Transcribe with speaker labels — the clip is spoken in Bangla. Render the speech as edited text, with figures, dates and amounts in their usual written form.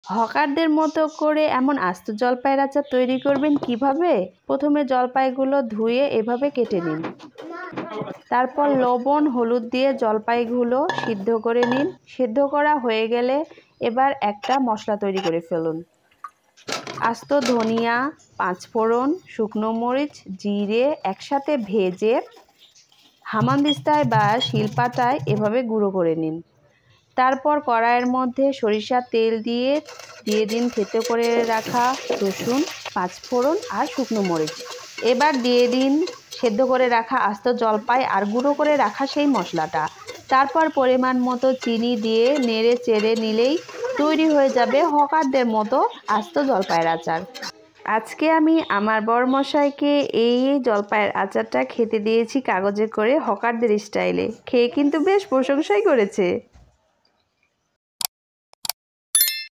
Speaker 1: হকারদের মতো করে এমন আস্ত জলপাইয়ের আচার তৈরি করবেন কিভাবে? প্রথমে জলপাইগুলো ধুয়ে এভাবে কেটে নিন। তারপর লবণ হলুদ দিয়ে জলপাইগুলো সিদ্ধ করে নিন। সিদ্ধ করা হয়ে গেলে এবার একটা মশলা তৈরি করে ফেলুন। আস্ত ধনিয়া, পাঁচফোড়ন, শুকনো মরিচ, জিরে একসাথে ভেজে হামানদিস্তায় বা শিলপাটায় এভাবে গুঁড়ো করে নিন। তারপর কড়াইয়ের মধ্যে সরিষার তেল দিয়ে দিন থেতো করে রাখা রসুন, পাঁচফোড়ন আর শুকনো মরিচ। এবার দিয়ে দিন সেদ্ধ করে রাখা আস্ত জলপাই আর গুঁড়ো করে রাখা সেই মশলাটা। তারপর পরিমাণ মতো চিনি দিয়ে নেড়ে চেড়ে নিলেই তৈরি হয়ে যাবে হকারদের মতো আস্ত জলপাইয়ের আচার। আজকে আমি আমার বরমশাইকে এই জলপাইয়ের আচারটা খেতে দিয়েছি কাগজে করে হকারদের স্টাইলে। খেয়ে কিন্তু বেশ প্রশংসাই করেছে।